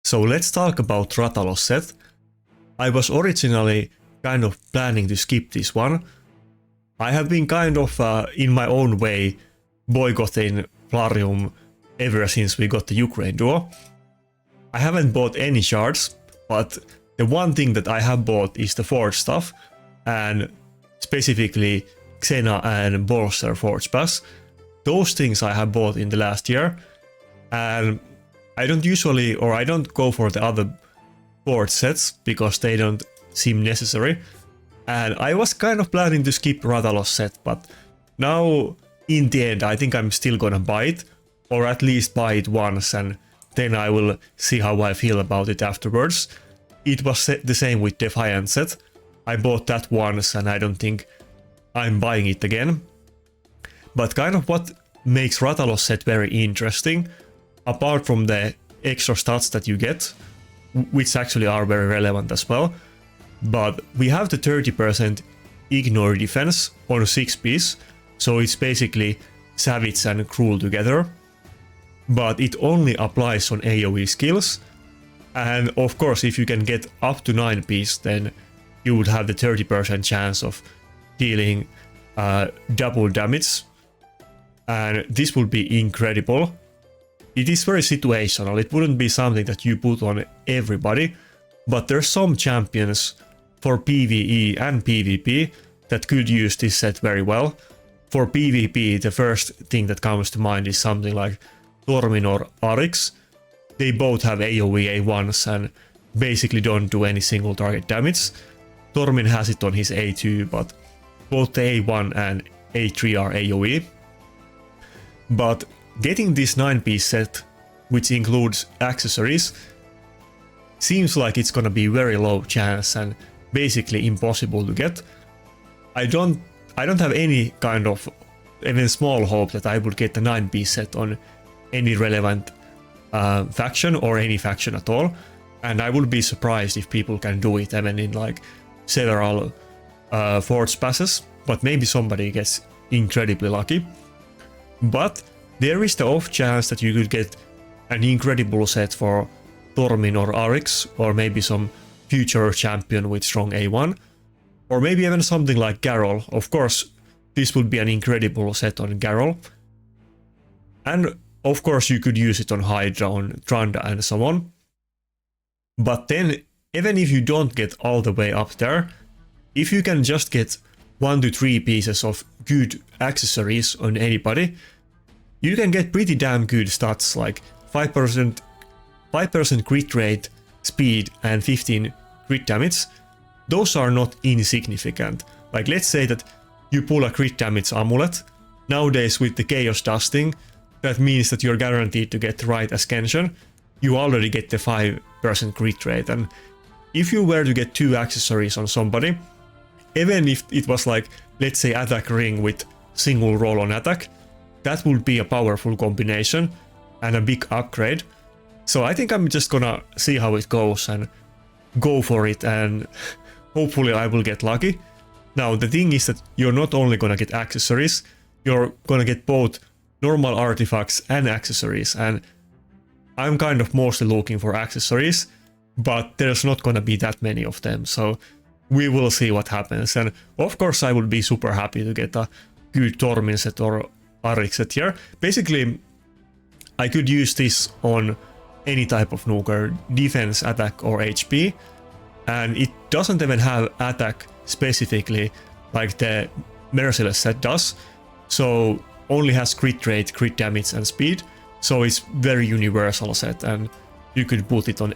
So let's talk about Rathalos set. I was originally kind of planning to skip this one. I have been kind of in my own way boycotting Plarium ever since we got the Ukraine duo. I haven't bought any shards, but the one thing that I have bought is the Forge stuff, and specifically Xena and Bolster Forge Pass. Those things I have bought in the last year, and I don't go for the other Forge sets because they don't seem necessary. And I was kind of planning to skip Rathalos set, but now in the end I think I'm still gonna buy it, or at least buy it once, and then I will see how I feel about it afterwards. It was the same with Defiant set. I bought that once and I don't think I'm buying it again. But kind of what makes Rathalos set very interesting, apart from the extra stats that you get, which actually are very relevant as well, but we have the 30% ignore defense on 6-piece, so it's basically savage and cruel together, but it only applies on AoE skills, and of course if you can get up to 9-piece, then you would have the 30% chance of dealing double damage, and this would be incredible. It is very situational, it wouldn't be something that you put on everybody, but there's some champions for PvE and PvP that could use this set very well. For PvP, the first thing that comes to mind is something like Tormin or Arix. They both have AoE A1s and basically don't do any single target damage. Tormin has it on his A2, but both the A1 and A3 are AoE. But getting this 9-piece set, which includes accessories, seems like it's gonna be very low chance and basically impossible to get. I don't have any kind of even small hope that I would get the 9-piece set on any relevant faction or any faction at all, and I would be surprised if people can do it even in like several Forge passes, but maybe somebody gets incredibly lucky. But there is the off chance that you could get an incredible set for Tormin or Arix, or maybe some future champion with strong A1, or maybe even something like Garrel. Of course, this would be an incredible set on Garrel. And of course you could use it on Hydra, on Tranda and so on. But then, even if you don't get all the way up there, if you can just get 1 to 3 pieces of good accessories on anybody, you can get pretty damn good stats like 5% crit rate, speed, and 15 crit damage. Those are not insignificant. Like, let's say that you pull a crit damage amulet. Nowadays with the chaos dusting, that means that you're guaranteed to get right ascension. You already get the 5% crit rate, and if you were to get 2 accessories on somebody, even if it was like, let's say, attack ring with single roll on attack, that would be a powerful combination and a big upgrade. So I think I'm just gonna see how it goes and go for it, and hopefully I will get lucky. Now the thing is that you're not only gonna get accessories, you're gonna get both normal artifacts and accessories, and I'm kind of mostly looking for accessories, but there's not gonna be that many of them, so we will see what happens. And of course I would be super happy to get a good Tormin set or Arix set here. Basically, I could use this on any type of nuker, defense, attack, or HP, and it doesn't even have attack specifically like the Merciless set does, so only has crit rate, crit damage, and speed, so it's very universal set, and you could put it on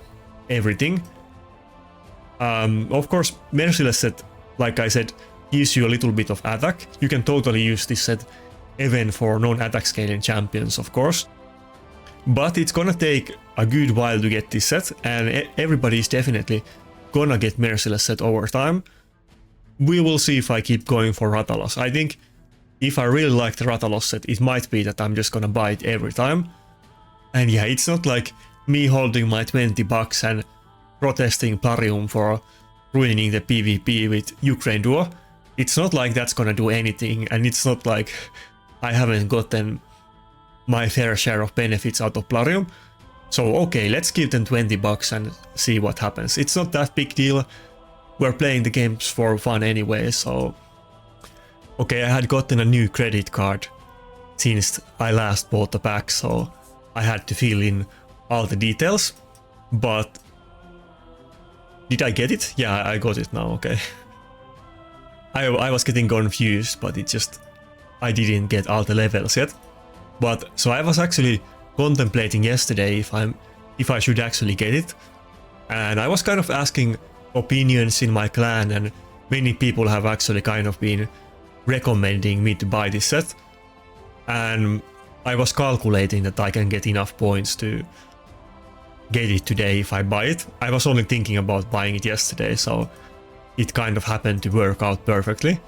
everything. Of course, Merciless set, like I said, gives you a little bit of attack. You can totally use this set even for non-attack scaling champions, of course. But it's gonna take a good while to get this set, and everybody is definitely gonna get Merciless set over time. We will see if I keep going for Rathalos. I think if I really like the Rathalos set, it might be that I'm just gonna buy it every time. And yeah, it's not like me holding my $20 and protesting Plarium for ruining the PvP with Ukraine duo. It's not like that's gonna do anything, and it's not like I haven't gotten my fair share of benefits out of Plarium. So okay, let's give them $20 and see what happens. It's not that big deal. We're playing the games for fun anyway, so... Okay, I had gotten a new credit card since I last bought the pack, so I had to fill in all the details. But... Did I get it? Yeah, I got it now, okay. I was getting confused, but it just... I didn't get all the levels yet. But, so I was actually contemplating yesterday if I should actually get it. And I was kind of asking opinions in my clan, and many people have actually kind of been recommending me to buy this set. And I was calculating that I can get enough points to get it today if I buy it. I was only thinking about buying it yesterday, so it kind of happened to work out perfectly.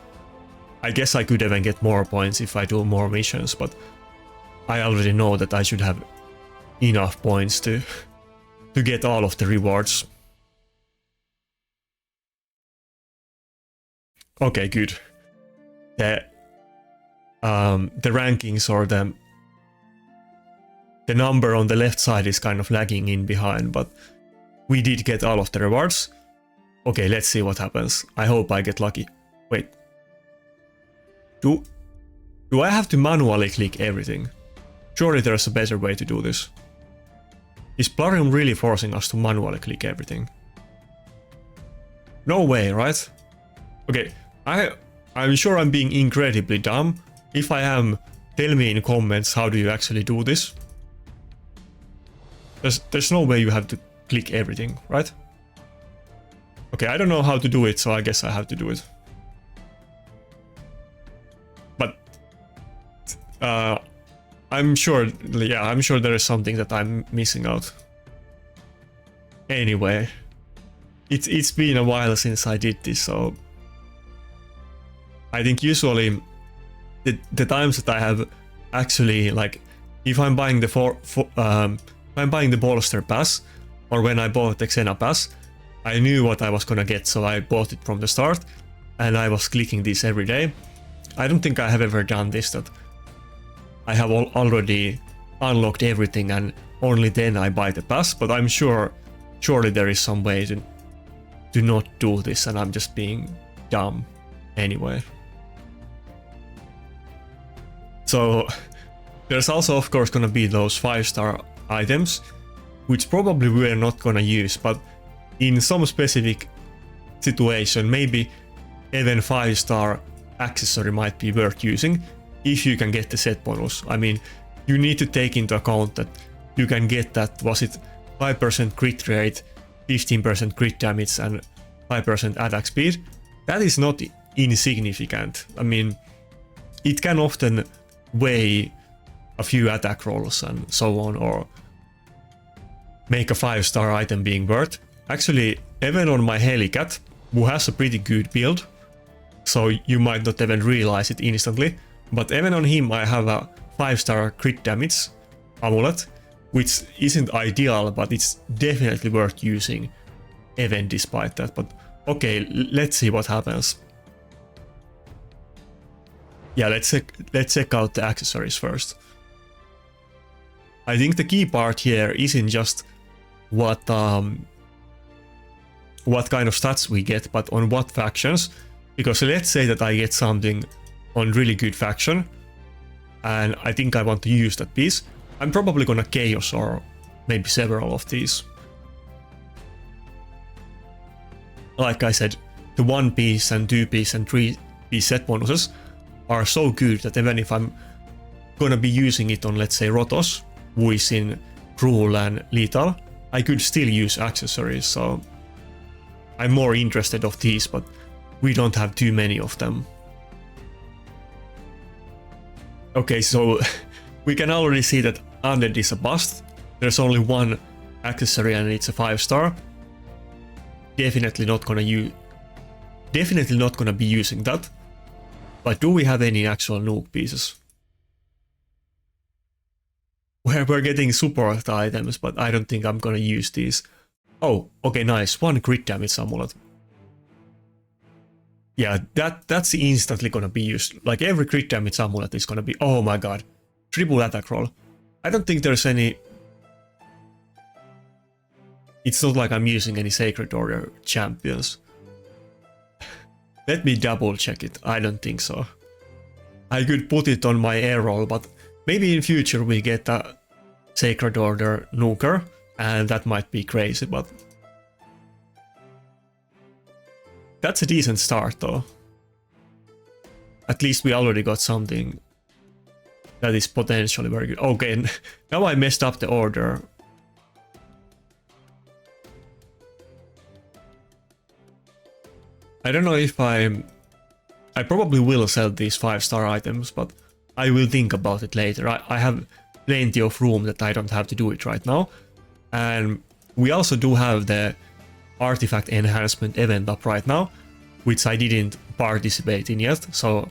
I guess I could even get more points if I do more missions, but I already know that I should have enough points to get all of the rewards. Okay, good. The rankings or the number on the left side is kind of lagging in behind, but we did get all of the rewards. Okay, let's see what happens. I hope I get lucky. Wait. Do I have to manually click everything? Surely there's a better way to do this. Is Plarium really forcing us to manually click everything? No way, right? Okay, I'm sure I'm being incredibly dumb. If I am, tell me in comments how do you actually do this. There's no way you have to click everything, right? Okay, I don't know how to do it, so I guess I have to do it. But I'm sure there is something that I'm missing out. Anyway, it's been a while since I did this, so I think usually the times that I have actually, like, if I'm buying the Bolster Pass, or when I bought the Xena Pass, I knew what I was gonna get, so I bought it from the start, and I was clicking this every day. I don't think I have ever done this, that I have already unlocked everything and only then I buy the pass, but I'm surely there is some way to not do this, and I'm just being dumb anyway. So there's also of course gonna be those 5-star items, which probably we're not gonna use, but in some specific situation, maybe even 5-star accessory might be worth using if you can get the set bonus. I mean, you need to take into account that you can get that, was it 5% crit rate, 15% crit damage and 5% attack speed. That is not insignificant. I mean, it can often weigh a few attack rolls and so on, or make a 5-star item being worth. Actually, even on my Helicat, who has a pretty good build, so you might not even realize it instantly, but even on him I have a 5-star crit damage amulet, which isn't ideal, but it's definitely worth using even despite that. But okay, let's see what happens. Yeah, let's check out the accessories first. I think the key part here isn't just what kind of stats we get, but on what factions. Because let's say that I get something on really good faction, and I think I want to use that piece. I'm probably gonna chaos or maybe several of these. Like I said, the 1-piece and 2-piece and 3-piece set bonuses are so good that even if I'm gonna be using it on, let's say, Rathalos, who is in Cruel and Lethal, I could still use accessories, so I'm more interested of these, but we don't have too many of them. Okay, so we can already see that Undead is a bust. There's only one accessory and it's a 5-star. Definitely not gonna be using that. But do we have any actual nuke pieces? We're getting support items, but I don't think I'm gonna use these. Oh, okay, nice. 1 crit damage amulet. Yeah, that's instantly gonna be used. Like every crit damage amulet is gonna be... Oh my god. Triple attack roll. I don't think there's any... It's not like I'm using any Sacred Order champions. Let me double check it. I don't think so. I could put it on my air roll, but maybe in future we get a Sacred Order nuker, and that might be crazy, but that's a decent start though. At least we already got something that is potentially very good. Okay, now I messed up the order. I don't know if I probably will sell these 5-star items, but I will think about it later. I have plenty of room that I don't have to do it right now. And we also do have the artifact enhancement event up right now, which I didn't participate in yet, so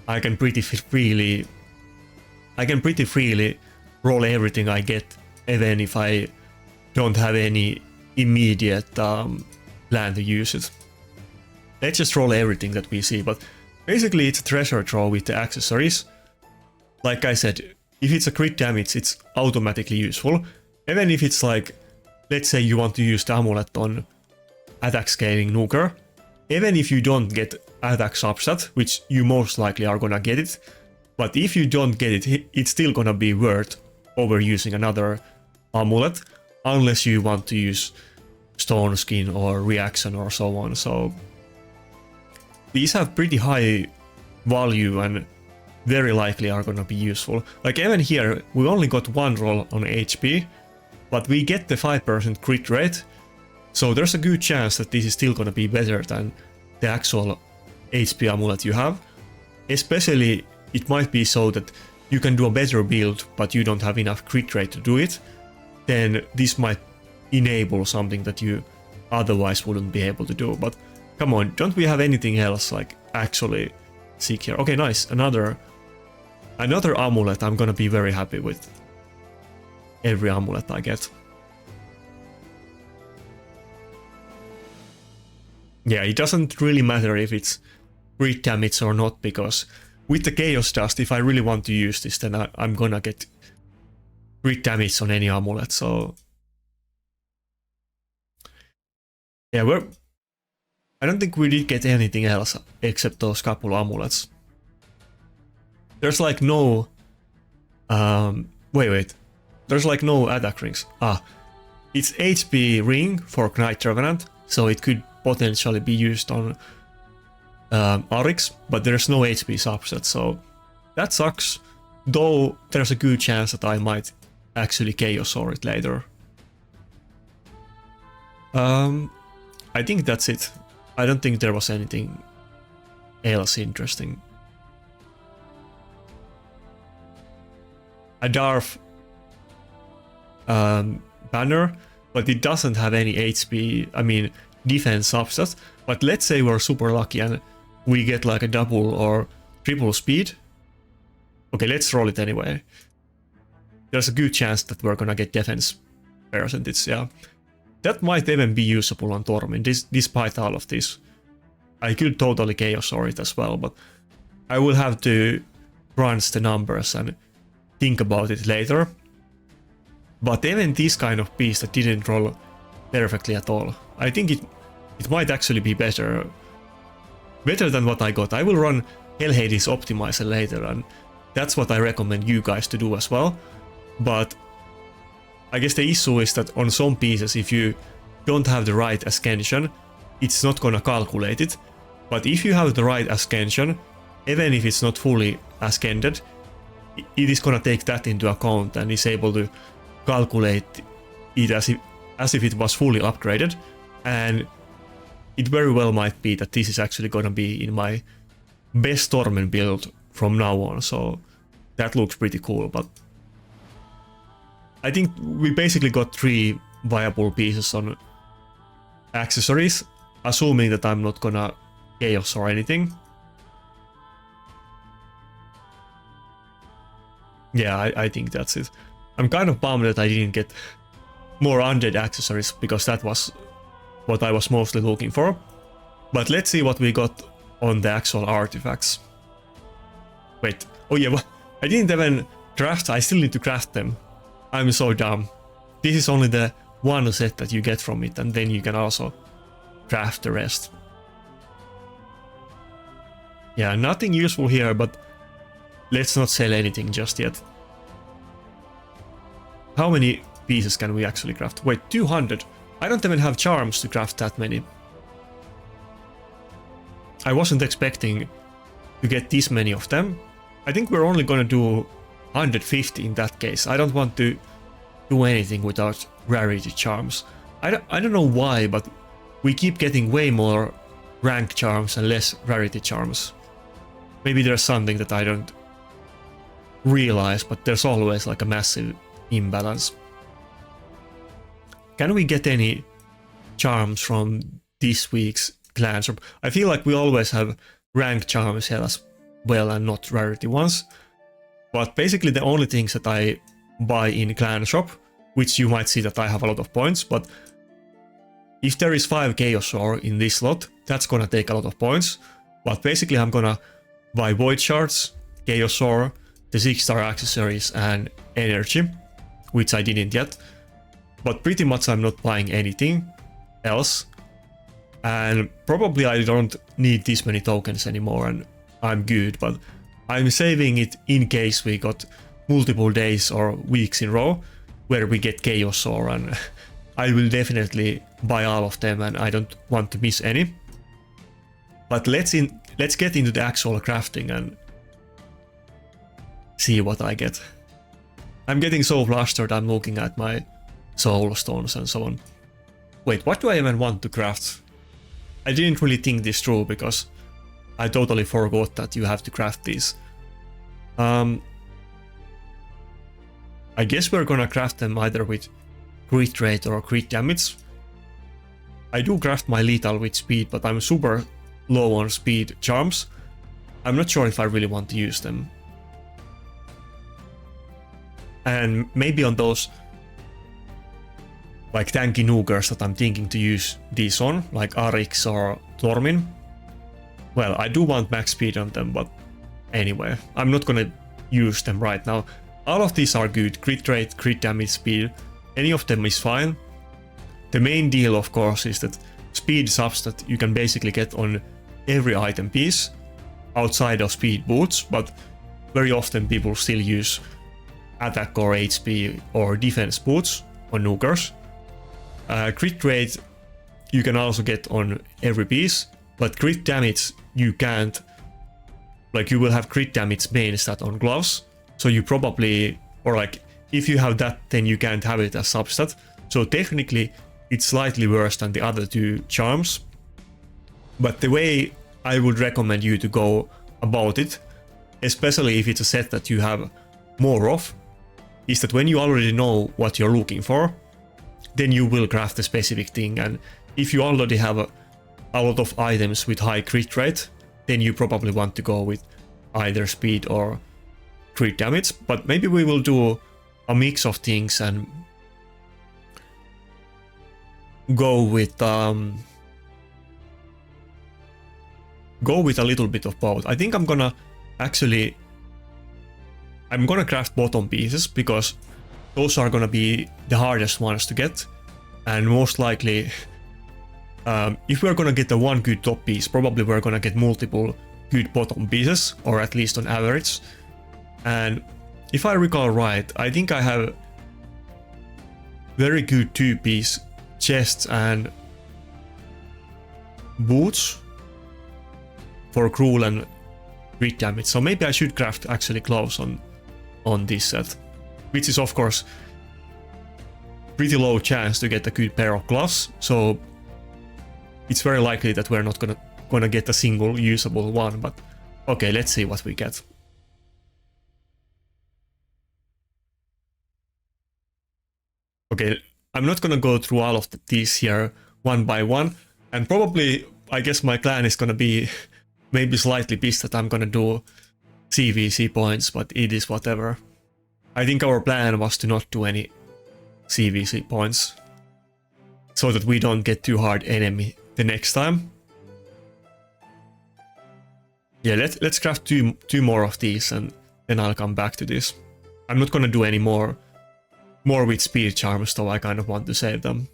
I can pretty freely roll everything I get, even if I don't have any immediate plan to use it. Let's just roll everything that we see, but basically it's a treasure trove with the accessories. Like I said, if it's a crit damage, it's automatically useful. Even if it's like, let's say you want to use the amulet on attack scaling nuker, even if you don't get attack substat, which you most likely are gonna get it, but if you don't get it, it's still gonna be worth overusing another amulet, unless you want to use stone skin or reaction or so on. So these have pretty high value and very likely are gonna be useful. Like even here, we only got one roll on HP, but we get the 5% crit rate, so there's a good chance that this is still gonna be better than the actual HP amulet you have. Especially, it might be so that you can do a better build, but you don't have enough crit rate to do it, then this might enable something that you otherwise wouldn't be able to do. But come on, don't we have anything else like actually sick here? Okay, nice. Another amulet. I'm gonna be very happy with every amulet I get. Yeah, it doesn't really matter if it's crit damage or not, because with the Chaos Dust, if I really want to use this, then I'm gonna get crit damage on any amulet, so yeah, I don't think we did get anything else except those couple amulets. There's like no wait. There's like no attack rings. It's HP ring for Knight Revenant, so it could potentially be used on Arix, but there's no HP subset, so that sucks. Though there's a good chance that I might actually Chaosaur it later. I think that's it. I don't think there was anything else interesting. A Darth banner, but it doesn't have any HP, I mean defense substat. But let's say we're super lucky and we get like a double or triple speed. Okay, let's roll it anyway. There's a good chance that we're gonna get defense percentage, yeah. That might even be usable on Tormin, despite all of this. I could totally Chaosaur it as well, but I will have to crunch the numbers and think about it later. But even this kind of piece that didn't roll perfectly at all, I think it might actually be better than what I got. I will run Hell Hades Optimizer later, and that's what I recommend you guys to do as well. But I guess the issue is that on some pieces, if you don't have the right ascension, it's not gonna calculate it. But if you have the right ascension, even if it's not fully ascended, it is gonna take that into account and is able to calculate it as if it was fully upgraded. And it very well might be that this is actually gonna be in my best Torment build from now on, so that looks pretty cool. But I think we basically got 3 viable pieces on accessories, assuming that I'm not gonna Chaos or anything. Yeah, I think that's it. I'm kind of bummed that I didn't get more undead accessories, because that was what I was mostly looking for. But let's see what we got on the actual artifacts. Wait, oh yeah, I didn't even craft, I still need to craft them. I'm so dumb. This is only the one set that you get from it, and then you can also craft the rest. Yeah, nothing useful here, but let's not sell anything just yet. How many pieces can we actually craft? Wait, 200. I don't even have charms to craft that many. I wasn't expecting to get this many of them. I think we're only gonna do 150 in that case. I don't want to do anything without rarity charms. I don't know why, but we keep getting way more rank charms and less rarity charms. Maybe there's something that I don't realize, but there's always like a massive imbalance. Can we get any charms from this week's clan shop? I feel like we always have rank charms here as well and not rarity ones. But basically the only things that I buy in clan shop, which you might see that I have a lot of points, but if there is 5 Chaos Ore in this slot, that's gonna take a lot of points. But basically I'm gonna buy Void Shards, Chaos Ore, the 6-star accessories and energy, which I didn't yet. But pretty much I'm not buying anything else. And probably I don't need this many tokens anymore and I'm good, but I'm saving it in case we got multiple days or weeks in a row where we get Chaos Ore, and I will definitely buy all of them and I don't want to miss any. But let's get into the actual crafting and see what I get. I'm getting so flustered, I'm looking at my soul stones and so on. Wait, what do I even want to craft? I didn't really think this through because I totally forgot that you have to craft these. I guess we're gonna craft them either with crit rate or crit damage. I do craft my lethal with speed, but I'm super low on speed charms. I'm not sure if I really want to use them. And maybe on those like tanky noogers that I'm thinking to use these on, like Arix or Tormin. Well, I do want max speed on them, but anyway, I'm not gonna use them right now. All of these are good, crit rate, crit damage, speed, any of them is fine. The main deal of course is that speed subs that you can basically get on every item piece outside of speed boots, but very often people still use attack or HP or defense boots on noogers. Crit rate you can also get on every piece, but crit damage you can't. Like you will have crit damage main stat on gloves, so you probably, or like if you have that then you can't have it as substat. So technically it's slightly worse than the other two charms. But the way I would recommend you to go about it, especially if it's a set that you have more of, is that when you already know what you're looking for, then you will craft a specific thing. And if you already have a lot of items with high crit rate, then you probably want to go with either speed or crit damage. But maybe we will do a mix of things and go with a little bit of both. I think I'm gonna craft bottom pieces because those are gonna be the hardest ones to get, and most likely if we're gonna get the one good top piece, probably we're gonna get multiple good bottom pieces, or at least on average. And if I recall right, I think I have very good 2-piece chests and boots for cruel and crit damage, so maybe I should craft actually gloves on this set, which is of course pretty low chance to get a good pair of gloves, so it's very likely that we're not gonna get a single usable one. But okay, let's see what we get. Okay, I'm not gonna go through all of these here one by one, and probably I guess my clan is gonna be maybe slightly pissed that I'm gonna do CVC points, but it is whatever. I think our plan was to not do any CVC points, so that we don't get too hard enemy the next time. Yeah, let's craft two more of these and then I'll come back to this. I'm not gonna do any more more with speed charms, so I kind of want to save them.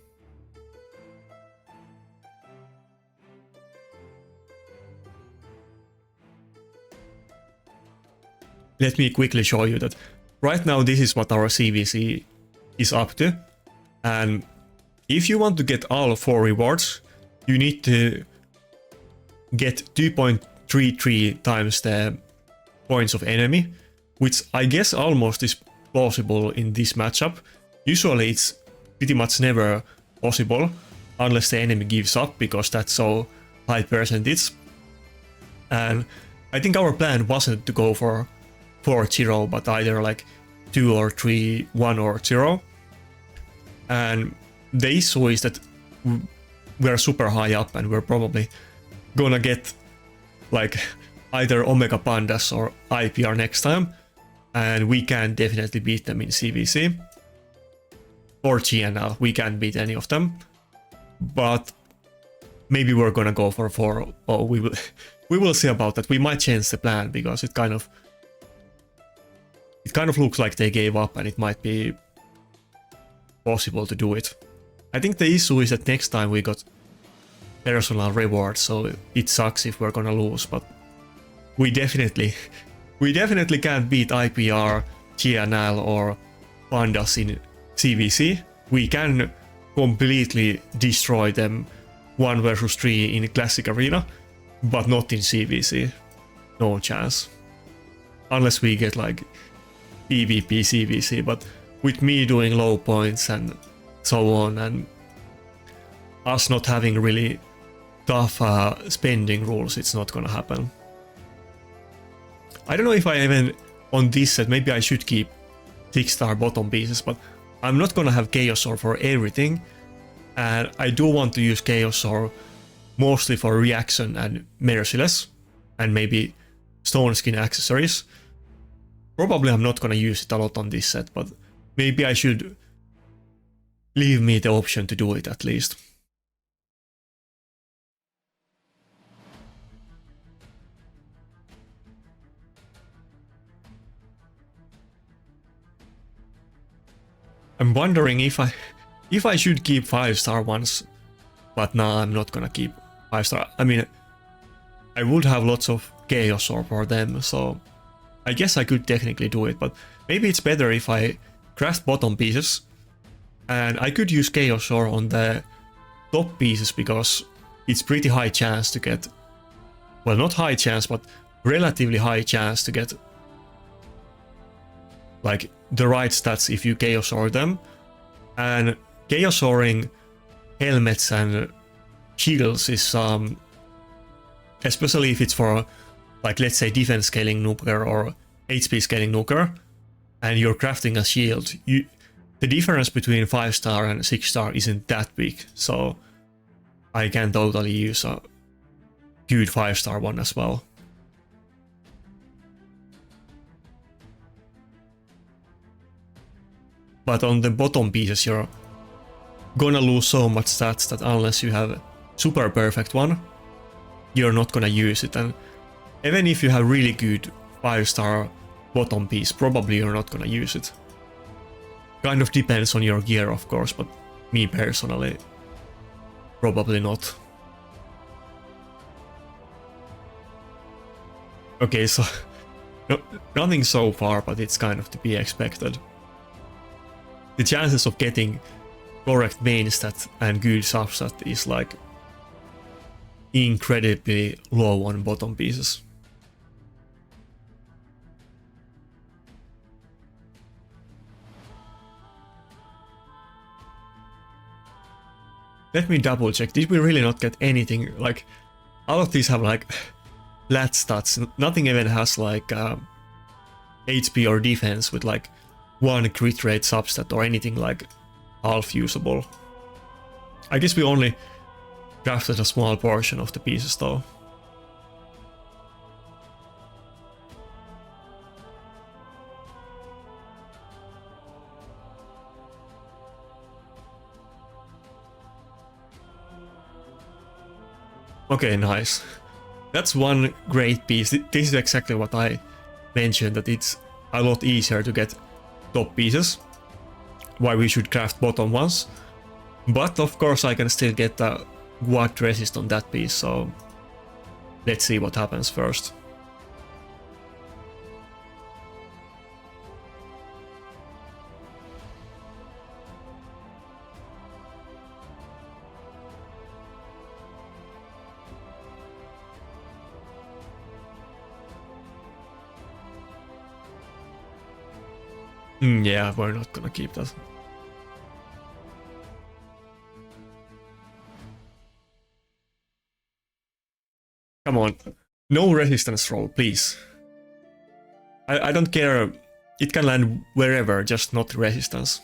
Let me quickly show you that right now this is what our CVC is up to, and if you want to get all 4 rewards, you need to get 2.33 times the points of enemy, which I guess almost is plausible in this matchup. Usually it's pretty much never possible unless the enemy gives up, because that's so high percentage. And I think our plan wasn't to go for 4-0, but either like 2 or 3, 1 or 0. And the issue is that we're super high up and we're probably gonna get like either Omega Pandas or IPR next time, and we can definitely beat them in CVC. Or GNL, we can't beat any of them. But maybe we're gonna go for 4, or we will see about that. We might change the plan because it kind of looks like they gave up, and it might be possible to do it. I think the issue is that next time we got personal rewards, so it sucks if we're gonna lose, but we definitely can't beat IPR, GNL or Pandas in CVC. We can completely destroy them 1 versus 3 in Classic Arena, but not in CVC. No chance. Unless we get like PvP CVC, but with me doing low points and so on, and us not having really tough spending rules, it's not gonna happen. I don't know if I even, on this set, maybe I should keep 6-star bottom pieces, but I'm not gonna have Chaos Ore for everything, and I do want to use Chaos Ore mostly for reaction and Merciless, and maybe Stone Skin accessories. Probably I'm not gonna use it a lot on this set, but maybe I should leave me the option to do it at least. I'm wondering if I should keep 5-star ones, but nah, I'm not gonna keep 5-star. I mean, I would have lots of Chaos Ore for them, so I guess I could technically do it, but maybe it's better if I craft bottom pieces, and I could use Chaos Ore on the top pieces because it's pretty high chance to get, well, not high chance, but relatively high chance to get like the right stats if you Chaos Ore them. And Chaos Oring helmets and shields is especially if it's for, like, let's say defense scaling nuker or HP scaling nuker, and you're crafting a shield, the difference between 5-star and 6-star isn't that big, so I can totally use a good 5-star one as well. But on the bottom pieces, you're gonna lose so much stats that unless you have a super perfect one, you're not gonna use it. And even if you have really good 5-star bottom piece, probably you're not gonna use it. Kind of depends on your gear, of course, but me personally, probably not. Okay, so nothing so far, but it's kind of to be expected. The chances of getting correct main stat and good substat is like incredibly low on bottom pieces. Let me double check. Did we really not get anything? Like, all of these have like flat stats. Nothing even has like HP or defense with like 1 crit rate substat or anything like half usable. I guess we only crafted a small portion of the pieces though. Okay, nice. That's one great piece. This is exactly what I mentioned, that it's a lot easier to get top pieces. why we should craft bottom ones. But of course I can still get a quad resist on that piece, so let's see what happens first. Yeah, we're not gonna keep that. Come on, no resistance roll, please. I don't care, it can land wherever, just not resistance.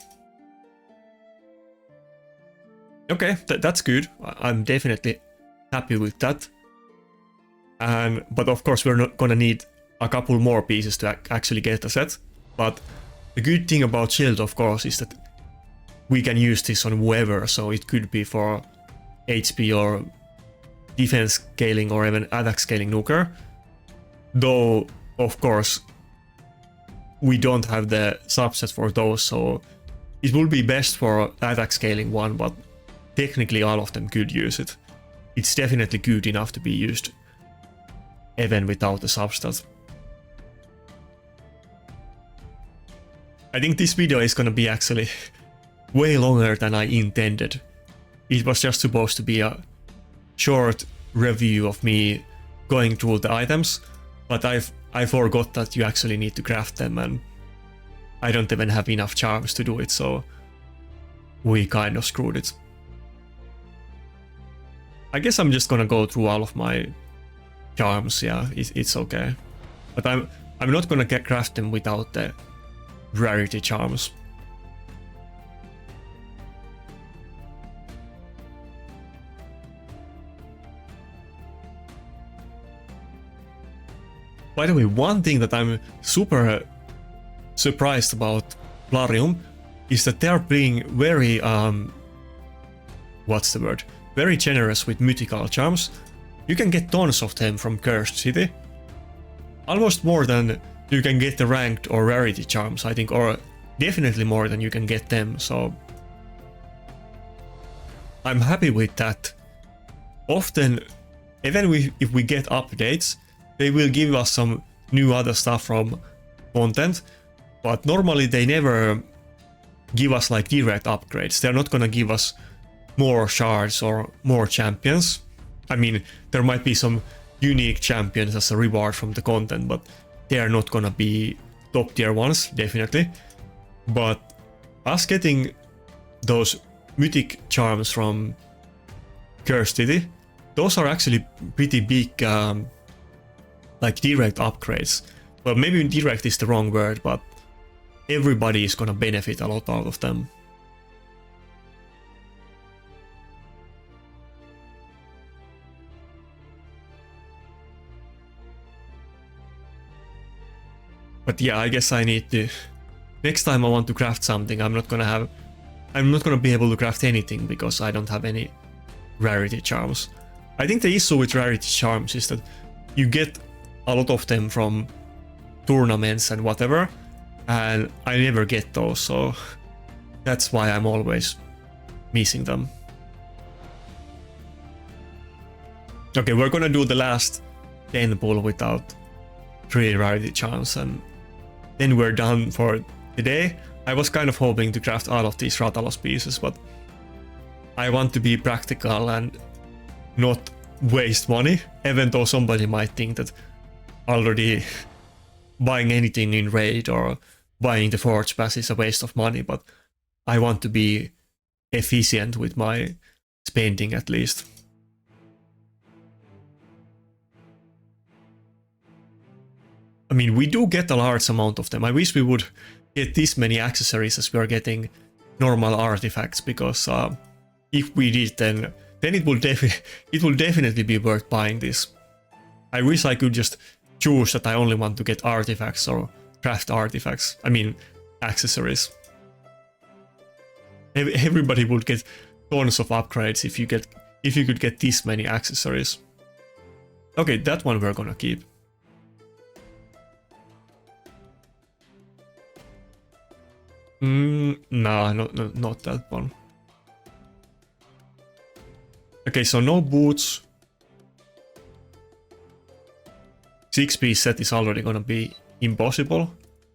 Okay, that's good. I'm definitely happy with that. But of course we're not gonna need a couple more pieces to actually get a set. But the good thing about shield, of course, is that we can use this on whoever, so it could be for HP or defense scaling or even attack scaling nuker. Though, of course, we don't have the subset for those, so it would be best for attack scaling one, but technically all of them could use it. It's definitely good enough to be used even without the substat. I think this video is gonna be actually way longer than I intended. It was just supposed to be a short review of me going through the items, but I forgot that you actually need to craft them, and I don't even have enough charms to do it, so we kind of screwed it. I guess I'm just gonna go through all of my charms, yeah, it's okay. But I'm not gonna craft them without the rarity charms. By the way, one thing that I'm super surprised about Plarium is that they're being very what's the word? Very generous with mythical charms. You can get tons of them from Cursed City. Almost more than you can get the ranked or rarity charms, I think, or definitely more than you can get them, so I'm happy with that. Often, even if we get updates, they will give us some new other stuff from content, but normally they never give us like direct upgrades. They're not gonna give us more shards or more champions. I mean, there might be some unique champions as a reward from the content, but they are not gonna be top tier ones, definitely. But us getting those mythic charms from Cursed City, those are actually pretty big like direct upgrades. Well, maybe direct is the wrong word, but everybody is gonna benefit a lot out of them. But yeah, I guess I need to... Next time I want to craft something, I'm not gonna be able to craft anything because I don't have any rarity charms. I think the issue with rarity charms is that you get a lot of them from tournaments and whatever, and I never get those, so that's why I'm always missing them. Okay, we're gonna do the last 10 pull without 3 rarity charms, and then we're done for today. I was kind of hoping to craft all of these Rathalos pieces, but I want to be practical and not waste money, even though somebody might think that already buying anything in raid or buying the Forge Pass is a waste of money, but I want to be efficient with my spending at least. I mean, we do get a large amount of them. I wish we would get this many accessories as we are getting normal artifacts, because if we did, then it will definitely be worth buying this. I wish I could just choose that I only want to get artifacts or craft artifacts. I mean, accessories. Everybody would get tons of upgrades if you could get this many accessories. Okay, that one we're gonna keep. No, not that one. Okay, so no boots. 6-piece set is already gonna be impossible.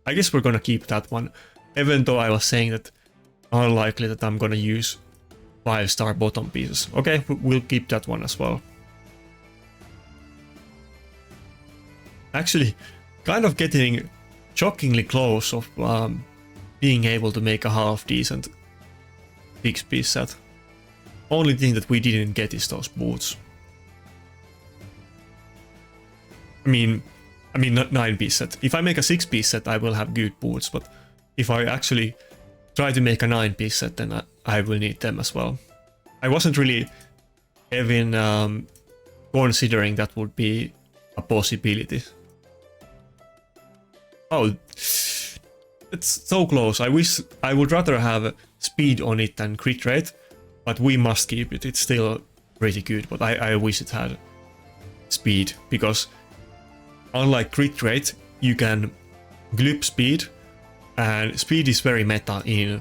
I guess we're gonna keep that one, even though I was saying that unlikely that I'm gonna use 5-star bottom pieces. Okay, we'll keep that one as well. Actually, kind of getting shockingly close of being able to make a half decent 6-piece set. Only thing that we didn't get is those boots. I mean not 9-piece set. If I make a 6-piece set, I will have good boots, but if I actually try to make a 9-piece set, then I will need them as well. I wasn't really even considering that would be a possibility. Oh, it's so close. I wish I would rather have speed on it than crit rate, but we must keep it. It's still pretty good, but I wish it had speed, because unlike crit rate, you can glip speed, and speed is very meta in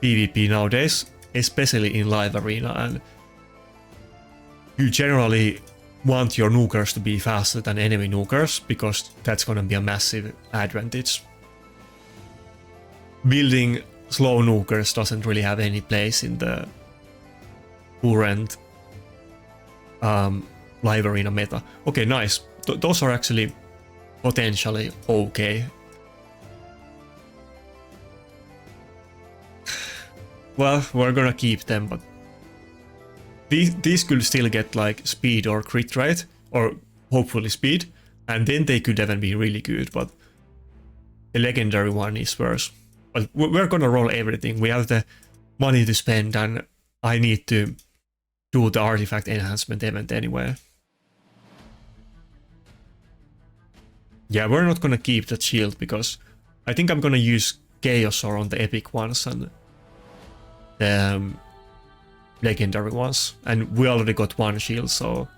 PvP nowadays, especially in live arena, and you generally want your nukers to be faster than enemy nukers, because that's gonna be a massive advantage. Building slow nukers doesn't really have any place in the current live arena meta. Okay, nice. Those are actually potentially okay. Well, we're gonna keep them, but these could still get like speed or crit rate, or hopefully speed, and then they could even be really good, but the legendary one is worse. But we're gonna roll everything. We have the money to spend, and I need to do the artifact enhancement event anyway. Yeah, we're not gonna keep that shield, because I think I'm gonna use Chaosor on the epic ones and the legendary ones. And we already got one shield, so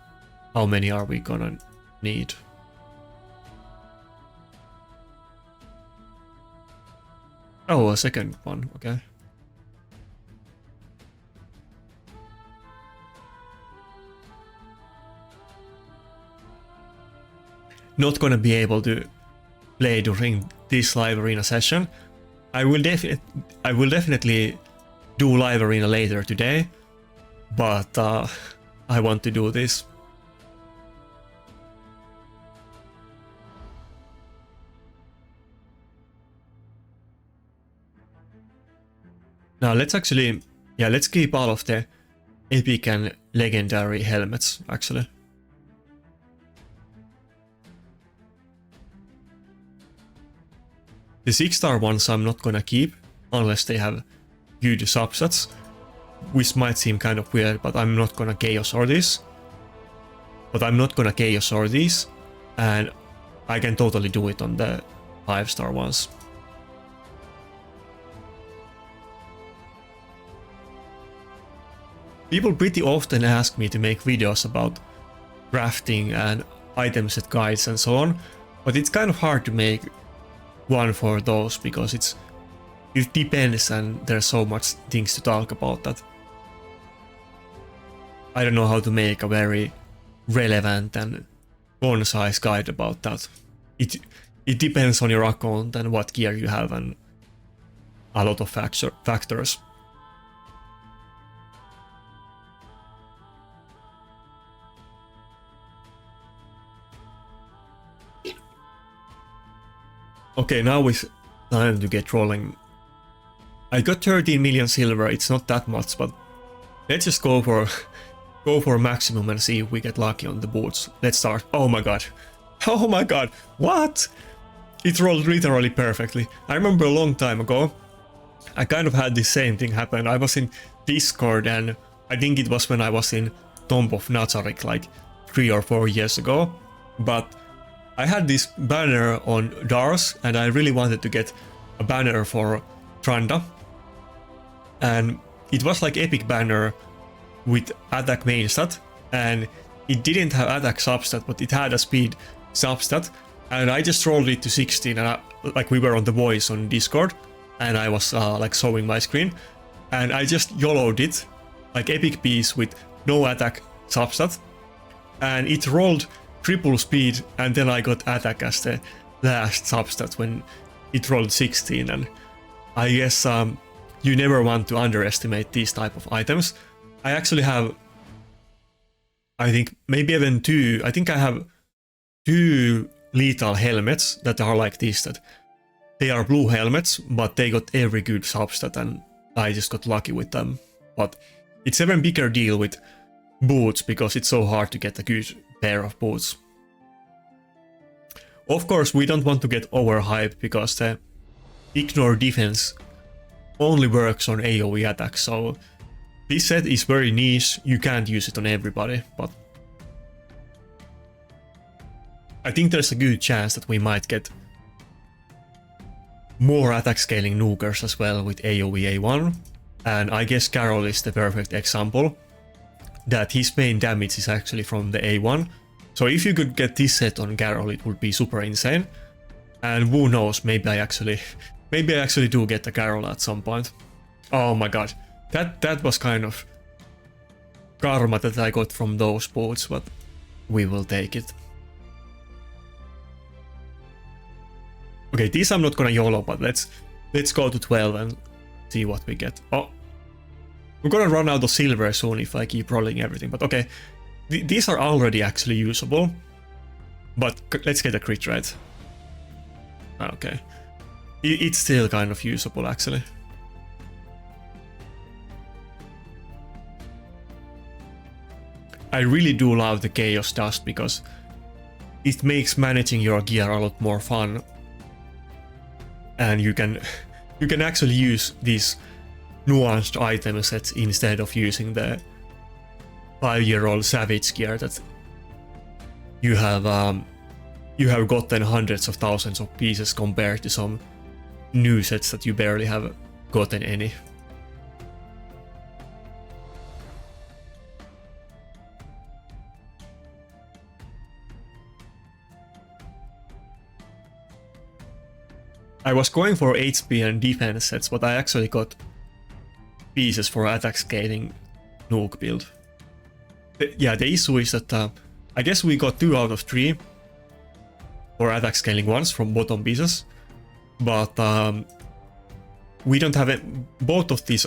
how many are we gonna need? Oh, a second one, okay. Not gonna be able to play during this live arena session. I will definitely do live arena later today, but I want to do this. Now let's actually, yeah, let's keep all of the epic and legendary helmets actually. The 6-star ones I'm not gonna keep unless they have good subsets, which might seem kind of weird, but I'm not gonna Chaosor this. And I can totally do it on the 5-star ones. People pretty often ask me to make videos about crafting and item set guides and so on, but it's kind of hard to make one for those, because it depends and there's so much things to talk about that I don't know how to make a very relevant and concise guide about that. It depends on your account and what gear you have and a lot of factors. Okay, now it's time to get rolling. I got 13 million silver, it's not that much, but let's just go for maximum and see if we get lucky on the boots. Let's start. Oh my god. Oh my god. What? It rolled literally perfectly. I remember a long time ago, I kind of had the same thing happen. I was in Discord and I think it was when I was in Tomb of Nazareth like 3 or 4 years ago. But I had this banner on Dars and I really wanted to get a banner for Tranda. And it was like epic banner with attack main stat, and it didn't have attack substat, but it had a speed substat, and I just rolled it to 16, and like we were on the voice on Discord, and I was like showing my screen, and I just YOLO'd it, like epic piece with no attack substat, and it rolled triple speed, and then I got attack as the last substat when it rolled 16, and I guess you never want to underestimate these type of items. I actually have, I think maybe even two, I think I have 2 lethal helmets that are like this, that they are blue helmets, but they got every good substat and I just got lucky with them. But it's even bigger deal with boots because it's so hard to get a good pair of boots. Of course, we don't want to get overhyped because the ignore defense only works on AoE attacks, so this set is very niche, you can't use it on everybody, but I think there's a good chance that we might get more attack scaling nukers as well with AoE A1, and I guess Carol is the perfect example, that his main damage is actually from the A1, so if you could get this set on Carol it would be super insane, and who knows, maybe I actually do get the Carol at some point. Oh my god, that was kind of karma that I got from those boots, but we will take it. Okay, these I'm not gonna YOLO, but let's go to 12 and see what we get. Oh, we're gonna run out of silver soon if I keep rolling everything, but okay. These are already actually usable, but let's get a crit rate. Okay. It's still kind of usable actually. I really do love the Chaos Dust because it makes managing your gear a lot more fun. And you can actually use these nuanced item sets instead of using the 5-year-old savage gear that you have gotten hundreds of thousands of pieces compared to some new sets that you barely have gotten any. I was going for HP and defense sets, but I actually got pieces for attack scaling nuke build. Yeah, the issue is that I guess we got 2 out of 3 for attack scaling ones from bottom pieces, but we don't have it. Both of these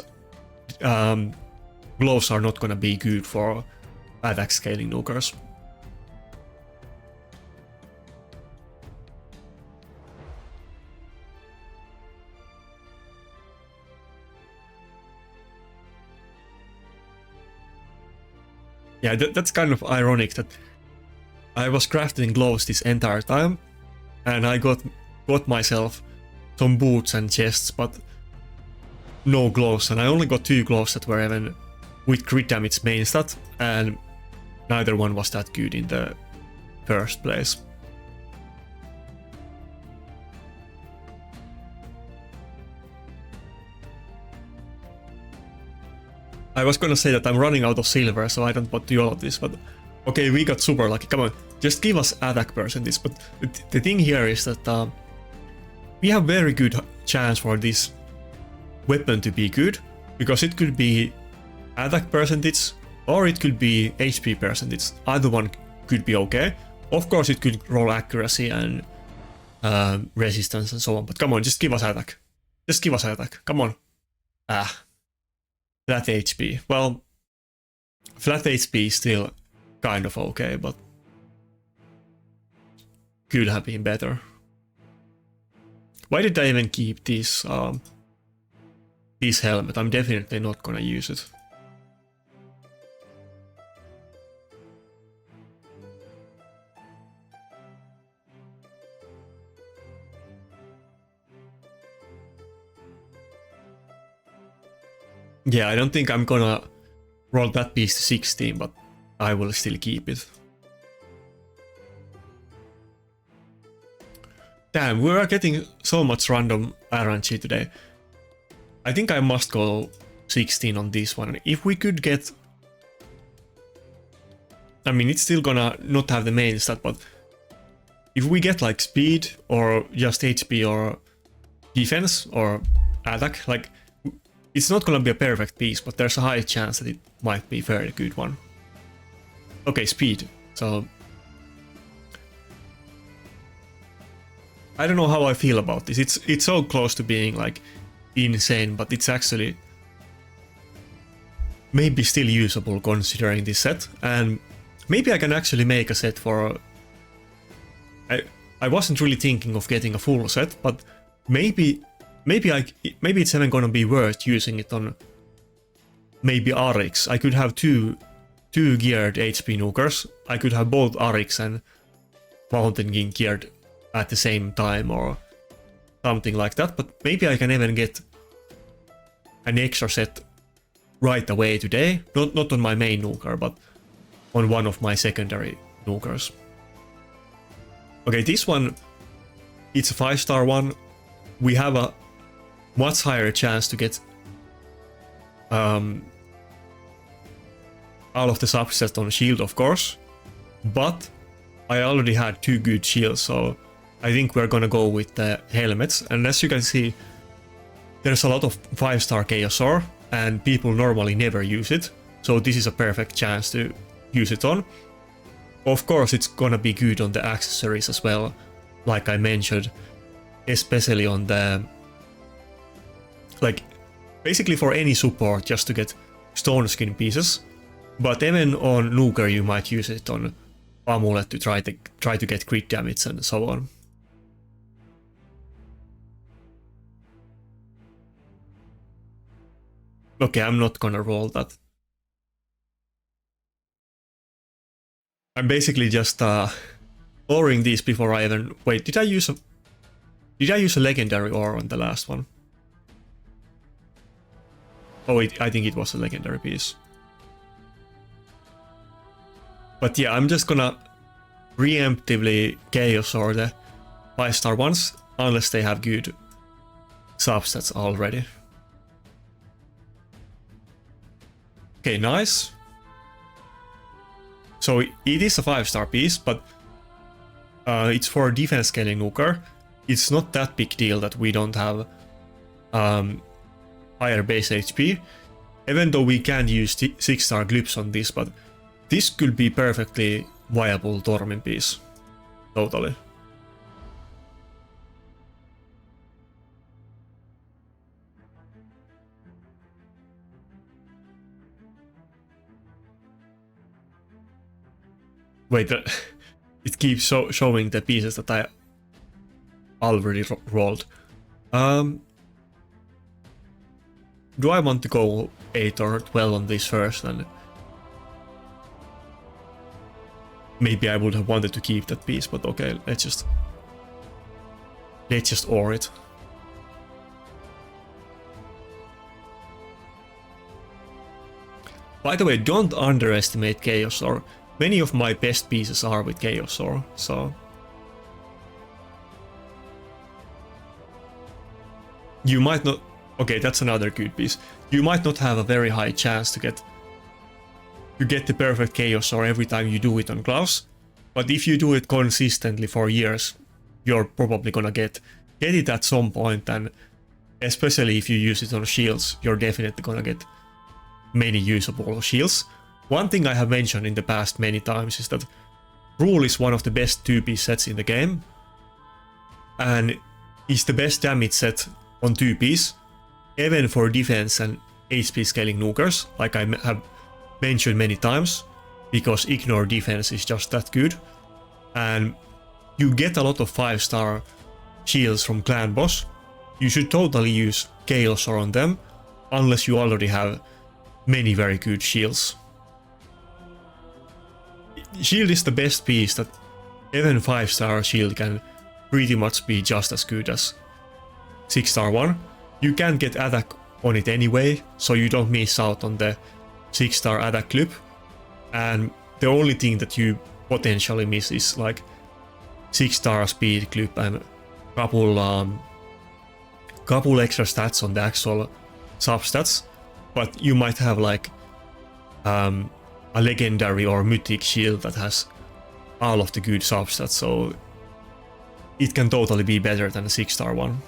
gloves are not gonna be good for attack scaling nukers. Yeah, that's kind of ironic that I was crafting gloves this entire time, and I got myself some boots and chests, but no gloves, and I only got 2 gloves that were even with crit damage main stat, and neither one was that good in the first place. I was gonna say that I'm running out of silver, so I don't want to do all of this, but okay, we got super lucky. Come on, just give us attack percentage. But the thing here is that we have very good chance for this weapon to be good, because it could be attack percentage or it could be HP percentage. Either one could be okay. Of course, it could roll accuracy and resistance and so on. But come on, just give us attack. Just give us attack. Come on. Flat HP. Well, flat HP is still kind of okay, but could have been better. Why did I even keep this helmet? I'm definitely not gonna use it. Yeah, I don't think I'm gonna roll that piece to 16, but I will still keep it. Damn, we are getting so much random RNG today. I think I must go 16 on this one. If we could get... I mean, it's still gonna not have the main stat, but if we get like speed or just HP or defense or attack. Like, it's not gonna be a perfect piece, but there's a high chance that it might be a very good one. Okay, speed. So I don't know how I feel about this. It's so close to being like insane, but it's actually maybe still usable considering this set. And maybe I can actually make a set for... I wasn't really thinking of getting a full set, but maybe it's even gonna be worth using it on maybe Arix. I could have two geared HP nukers. I could have both Arix and Mountain King geared at the same time or something like that, but maybe I can even get an extra set right away today. Not on my main nuker, but on one of my secondary nukers. Okay, this one, it's a 5-star one. We have a much higher chance to get all of the subsets on shield, of course, but I already had 2 good shields, so I think we're gonna go with the helmets. And as you can see, there's a lot of 5-star Chaosaur, and people normally never use it, so this is a perfect chance to use it on. Of course, it's gonna be good on the accessories as well, like I mentioned, especially on the... like, basically for any support, just to get stone skin pieces. But even on nuker you might use it on amulet to try to get crit damage and so on. Okay, I'm not gonna roll that. I'm basically just oring these before I even... Wait, did I use a legendary ore on the last one? Oh wait, I think it was a legendary piece. But yeah, I'm just gonna preemptively Chaosaur the 5-star ones, unless they have good subsets already. Okay, nice. So it is a 5-star piece, but it's for a defense scaling nuker. It's not that big deal that we don't have higher base HP, even though we can use 6-star glyphs on this, but this could be perfectly viable Torment piece. Totally. Wait, it keeps showing the pieces that I already rolled. Do I want to go 8 or 12 on this first? And maybe I would have wanted to keep that piece, but okay, let's just ore it. By the way, don't underestimate Chaosaur. Many of my best pieces are with Chaosaur, so... You might not... Okay, that's another good piece. You might not have a very high chance to get the perfect Chaosaur every time you do it on gloves, but if you do it consistently for years, you're probably gonna get it at some point, and especially if you use it on shields, you're definitely gonna get many usable shields. One thing I have mentioned in the past many times is that Rule is one of the best 2-piece sets in the game, and is the best damage set on 2-piece, even for defense and HP scaling nukers, like I have mentioned many times, because ignore defense is just that good, and you get a lot of 5-star shields from clan boss. You should totally use Chaosaur on them, unless you already have many very good shields. Shield is the best piece that even 5-star shield can pretty much be just as good as 6-star one. You can get attack on it anyway, so you don't miss out on the 6-star attack clip. And the only thing that you potentially miss is like 6-star speed clip and couple extra stats on the actual substats. But you might have like a legendary or mythic shield that has all of the good substats, so it can totally be better than a 6-star one.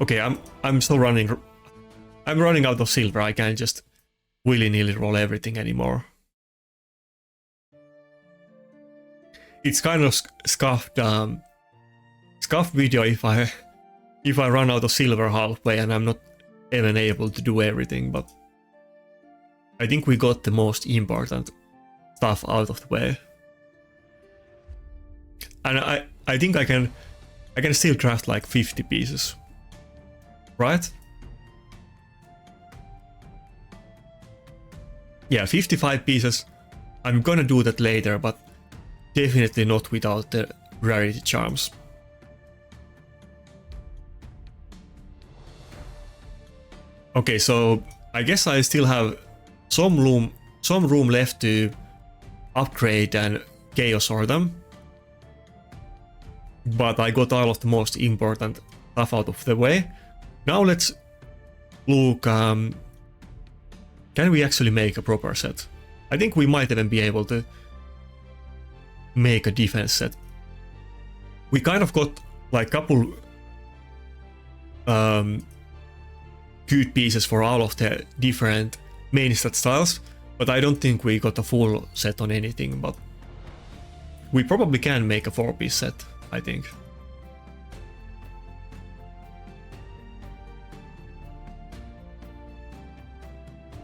Okay, I'm still running. I'm running out of silver. I can't just willy-nilly roll everything anymore. It's kind of scuffed video if I run out of silver halfway and I'm not even able to do everything, but I think we got the most important stuff out of the way. And I think I can still craft like 50 pieces. Right? Yeah, 55 pieces. I'm gonna do that later, but definitely not without the rarity charms. Okay, so I guess I still have some room left to upgrade and chaos or them. But I got all of the most important stuff out of the way. Now let's look, can we actually make a proper set? I think we might even be able to make a defense set. We kind of got like a couple good pieces for all of the different main stat styles, but I don't think we got a full set on anything, but we probably can make a 4-piece set, I think.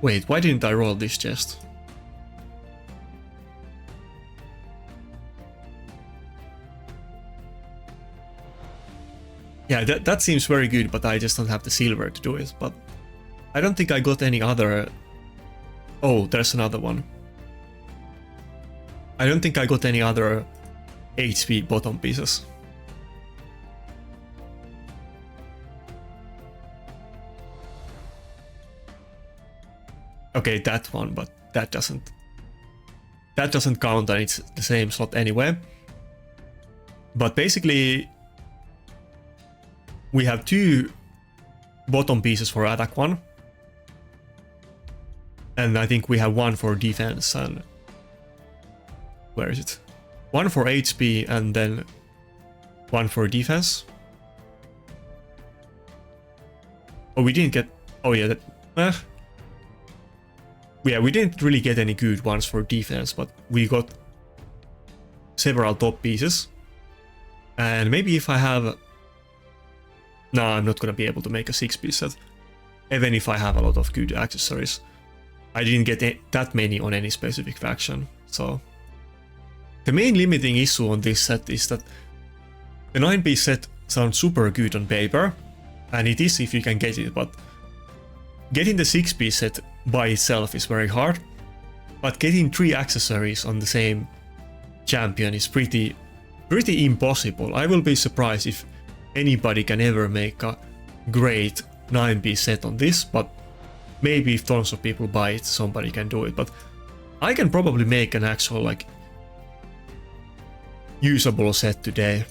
Wait, why didn't I roll this chest? Yeah, that seems very good, but I just don't have the silver to do it. But I don't think I got any other... Oh, there's another one. I don't think I got any other HP bottom pieces. Okay, that one, but that doesn't count, and it's the same slot anyway. But basically, we have 2 bottom pieces for attack 1. And I think we have 1 for defense and... Where is it? 1 for HP and then 1 for defense. Oh, we didn't get... Oh yeah, that... Yeah, we didn't really get any good ones for defense, but we got several top pieces. And maybe if I have... No, I'm not gonna be able to make a 6-piece set, even if I have a lot of good accessories. I didn't get that many on any specific faction, so... The main limiting issue on this set is that the 9-piece set sounds super good on paper, and it is if you can get it, but getting the 6-piece set by itself is very hard, but getting 3 accessories on the same champion is pretty impossible. I will be surprised if anybody can ever make a great 9-piece set on this, but maybe if tons of people buy it, somebody can do it. But I can probably make an actual like usable set today.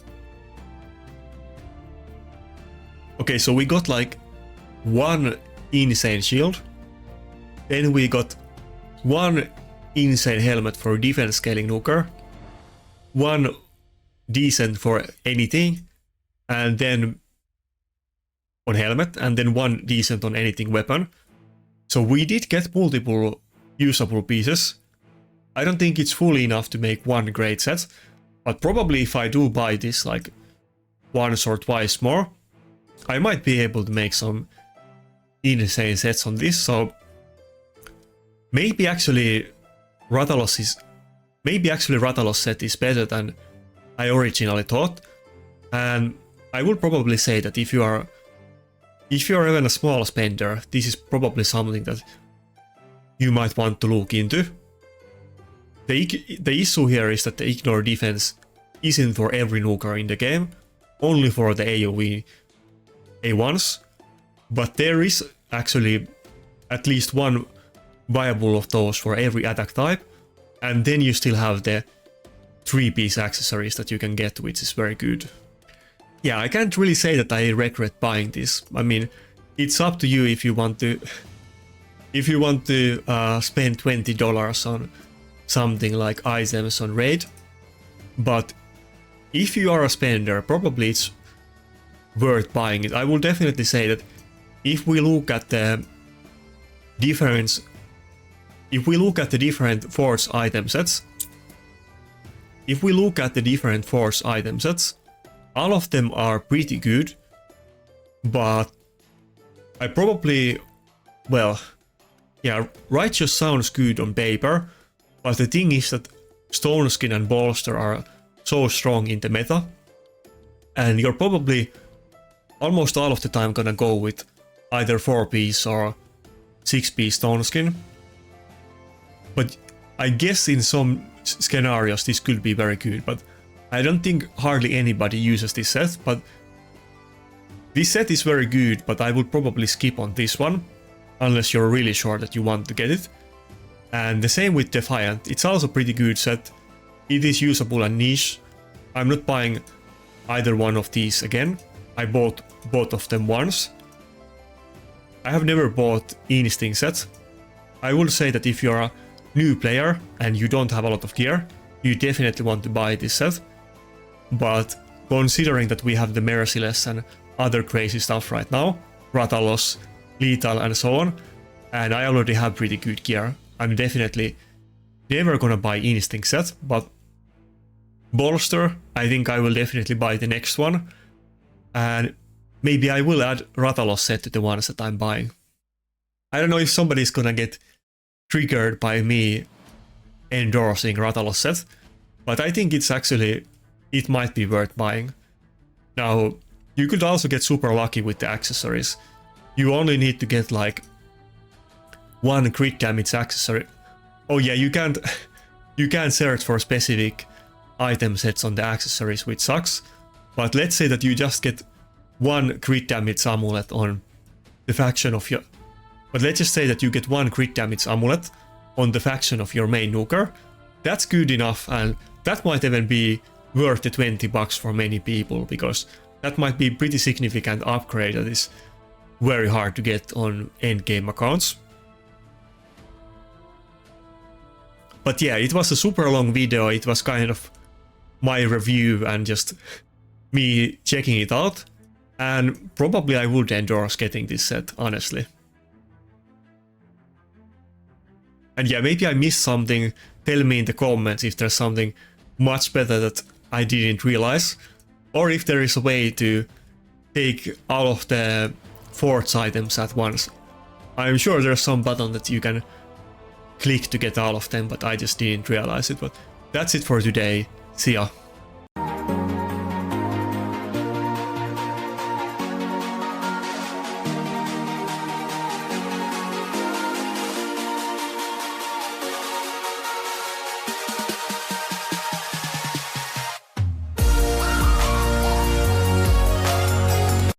Okay, so we got like 1 insane shield, then we got 1 insane helmet for defense scaling nuker, 1 decent for anything, and then on helmet, and then 1 decent on anything weapon. So we did get multiple usable pieces. I don't think it's fully enough to make 1 great set, but probably if I do buy this like once or twice more, I might be able to make some insane sets on this. So maybe actually Rathalos set is better than I originally thought, and I would probably say that if you are even a small spender, this is probably something that you might want to look into. The issue here is that the ignore defense isn't for every nuker in the game, only for the AoE A1s, but there is actually at least 1 viable of those for every attack type, and then you still have the 3-piece accessories that you can get, which is very good. Yeah, I can't really say that I regret buying this. I mean, it's up to you if you want to spend $20 on something like items on raid. But if you are a spender, probably worth buying it. I will definitely say that if we look at the difference, if we look at the different force item sets, all of them are pretty good, but I probably, well, yeah, Righteous sounds good on paper, but the thing is that Stone Skin and Bolster are so strong in the meta, and you're probably almost all of the time gonna go with either 4-piece or 6-piece Stone Skin. But I guess in some scenarios this could be very good, but I don't think hardly anybody uses this set. But this set is very good, but I would probably skip on this one, unless you're really sure that you want to get it. And the same with Defiant, it's also a pretty good set. It is usable and niche. I'm not buying either one of these again. I bought both of them once. I have never bought Instinct set. I will say that if you're a new player and you don't have a lot of gear, you definitely want to buy this set. But considering that we have the Merciless and other crazy stuff right now, Rathalos, Lethal and so on, and I already have pretty good gear, I'm definitely never gonna buy Instinct set, but Bolster, I think I will definitely buy the next one, and maybe I will add Rathalos set to the ones that I'm buying. I don't know if somebody's gonna get triggered by me endorsing Rathalos set, but I think it's actually, it might be worth buying. Now, you could also get super lucky with the accessories. You only need to get like one crit damage accessory. Oh yeah, you can't search for specific item sets on the accessories, which sucks. But let's say that you just get one crit damage amulet on the faction of your... But let's just say that you get one crit damage amulet on the faction of your main nuker. That's good enough, and that might even be worth the $20 for many people, because that might be a pretty significant upgrade that is very hard to get on endgame accounts. But yeah, it was a super long video. It was kind of my review and just me checking it out. And probably I would endorse getting this set, honestly. And yeah, maybe I missed something. Tell me in the comments if there's something much better that I didn't realize. Or if there is a way to take all of the forts items at once. I'm sure there's some button that you can click to get all of them, but I just didn't realize it. But that's it for today. See ya.